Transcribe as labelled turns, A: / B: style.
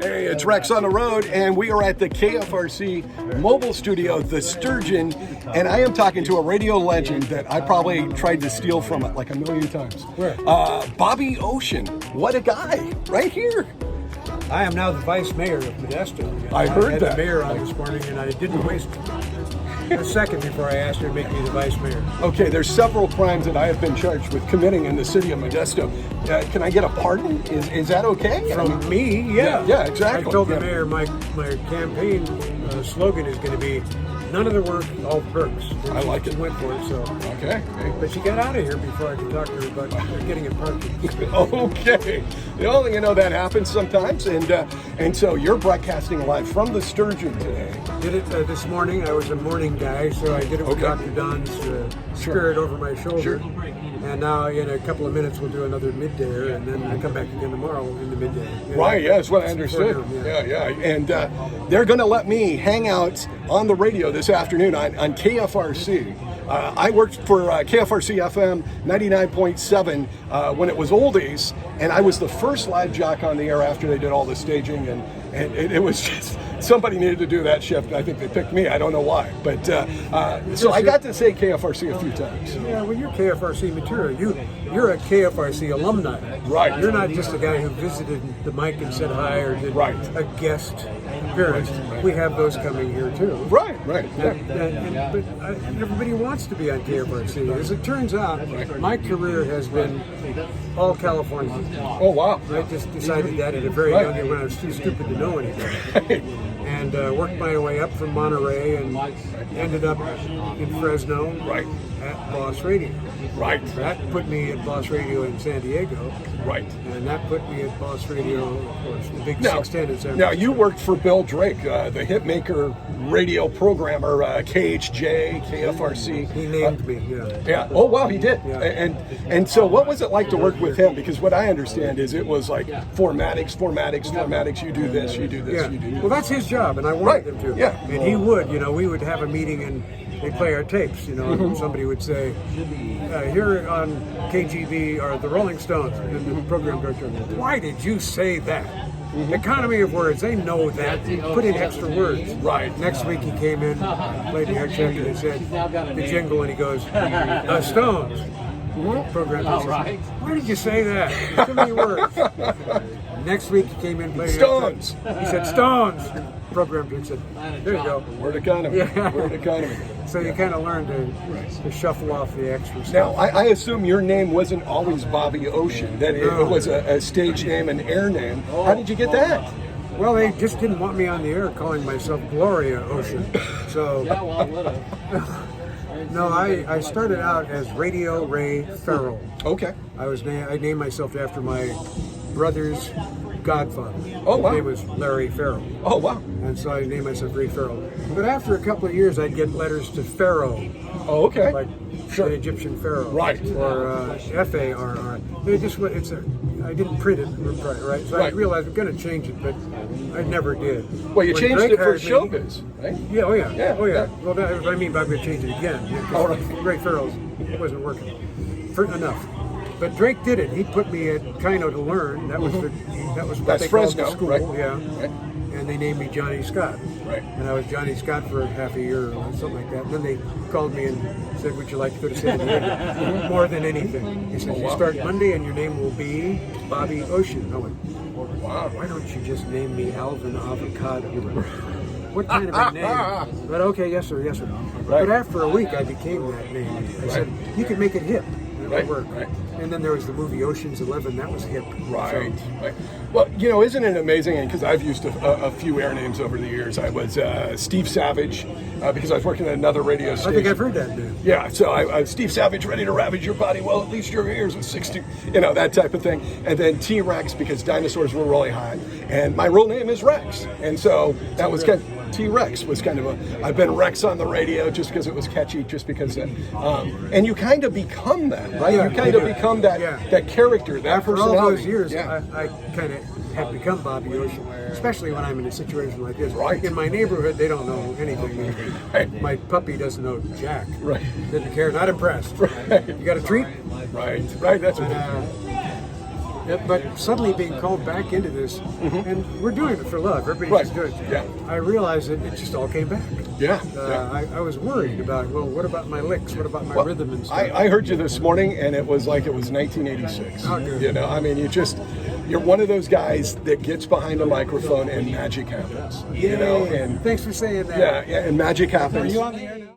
A: Hey, it's Rex on the road, and we are at the KFRC mobile studio, The Sturgeon, and I am talking to a radio legend that I probably tried to steal from it like a million times.
B: Where?
A: Bobby Ocean. What a guy, right here.
B: I am now the vice mayor of Modesto.
A: I heard
B: had
A: that.
B: the mayor on this morning, and I didn't waste a second before I asked her to make me the vice mayor.
A: Okay, there's several crimes that I have been charged with committing in the city of Modesto. Can I get a pardon? Is that okay?
B: From me, yeah.
A: Yeah, exactly.
B: I told the
A: Yeah.
B: mayor my campaign slogan is going to be none of the work, all the perks. And
A: I like it.
B: She went for it, so.
A: Okay.
B: But she got out of here before I could talk to her about getting a parking.
A: Okay. The only that happens sometimes, and so you're broadcasting live from the Sturgeon today.
B: Did it this morning. I was a morning guy, so I did it with
A: Okay.
B: Dr. Don's spirit over my shoulder.
A: Sure.
B: And now in a couple of minutes we'll do another middayer, and then I come back again tomorrow in the midday.
A: Right, yeah, that's what I understood. Yeah. And they're going to let me hang out on the radio this afternoon on KFRC. I worked for KFRC FM 99.7 when it was oldies, and I was the first live jock on the air after they did all the staging, and it was just, somebody needed to do that shift, and I think they picked me. I don't know why. But so I got to say KFRC a few times.
B: Yeah, well, you're KFRC material. You're a KFRC alumni.
A: Right.
B: You're not just a guy who visited the mic and said hi or did a guest appearance. We have those coming here too.
A: Right. Yeah.
B: But everybody wants to be on KFRC. As it turns out, my career has been all California.
A: Oh, wow.
B: I just decided that at a very young age when I was too stupid to know anything. And worked my way up from Monterey and ended up in Fresno at Boss Radio.
A: Right.
B: That put me at Boss Radio in San Diego.
A: Right.
B: And that put me at Boss Radio, of course, the big 610 in San Francisco.
A: Now, you worked for Bill Drake, the hitmaker radio programmer, KHJ, KFRC.
B: He named me,
A: Yeah. Oh, wow, he did.
B: Yeah.
A: And so what was it like to work with him? Because what I understand is it was like formatics, you do this, you do this, you do this.
B: Well, that's his job, and I wanted him to.
A: Yeah.
B: And he would, we would have a meeting and they'd play our tapes, and somebody would say, here on KGB are the Rolling Stones, and the program director, why did you say that? Economy of words, they know that. Put in extra words.
A: Right.
B: Next week he came in, played the air check, and he said the jingle, and he goes, Stones. Program director, why did you say that? Too many words. Next week he came in, played
A: Stones.
B: He said Stones. Program director said, there you go.
A: Word economy.
B: Yeah.
A: Word economy.
B: So you kind of learn to shuffle off the extra stuff.
A: Now, I assume your name wasn't always Bobby Ocean, that it was a stage name, an air name. How did you get that?
B: Well, they just didn't want me on the air calling myself Gloria Ocean. So, no, I started out as Radio Ray Farrell.
A: Okay.
B: I named myself after my brother's godfather.
A: Oh, wow.
B: His name was Larry Farrell.
A: Oh, wow.
B: And so I named myself Ray Farrell. But after a couple of years, I'd get letters to Pharaoh.
A: Oh, okay.
B: Like the Egyptian Pharaoh.
A: Right.
B: Or Farr. It just I didn't print it right. So I realized I'm going to change it, but I never did.
A: Well, you
B: When
A: changed
B: Drake
A: it for
B: hired me-
A: showbiz, right?
B: Yeah, oh yeah.
A: Yeah,
B: Oh yeah.
A: yeah.
B: Well, that's what I mean by I'm going to change it again.
A: All right.
B: Ray Farrell's, it wasn't working. Enough. But Drake did it. He put me at Kino to learn. That was what
A: That's
B: they called
A: Fresno,
B: the school.
A: right?
B: Yeah.
A: Right.
B: And they named me Johnny Scott.
A: Right.
B: And I was Johnny Scott for half a year or something like that. And then they called me and said, would you like to go to San Diego? More than anything. He said, you start Monday and your name will be Bobby Ocean. I went, wow, why don't you just name me Alvin Avocado? What kind of a name? But okay, yes sir. But after a week I became that name. I said, you can make it hip. It'll work.
A: Right.
B: And then there was the movie Ocean's 11. That was hip.
A: Right.
B: So,
A: Right. Well, isn't it amazing? Because I've used a few air names over the years. I was Steve Savage because I was working at another radio station.
B: I think I've heard that name.
A: Yeah, so I was Steve Savage, ready to ravage your body. Well, at least your ears with 60, that type of thing. And then T-Rex because dinosaurs were really hot. And my real name is Rex. And so that was kind of, T-Rex was kind of I've been Rex on the radio just because it was catchy, just because, and you kind of become that, right?
B: Yeah,
A: you kind of become that character, that
B: After
A: personality.
B: all those years,
A: Yeah.
B: I kind of have become Bobby Ocean, especially when I'm in a situation like this.
A: Right.
B: In my neighborhood, they don't know anything.
A: Right.
B: My puppy doesn't know Jack.
A: Right.
B: Didn't care, not impressed.
A: Right.
B: You got a treat?
A: Right, that's what
B: But suddenly being called back into this, and we're doing it for love. Everybody's
A: Right.
B: just doing it.
A: Yeah.
B: I realized that it just all came back.
A: Yeah.
B: I was worried about, well, what about my licks? What about my rhythm and stuff?
A: I heard you this morning, and it was like it was 1986.
B: Oh, good.
A: You know, I mean, you're one of those guys that gets behind a microphone and magic happens. You know, and
B: Thanks for saying that.
A: yeah, and magic happens.
B: Are you on the air now?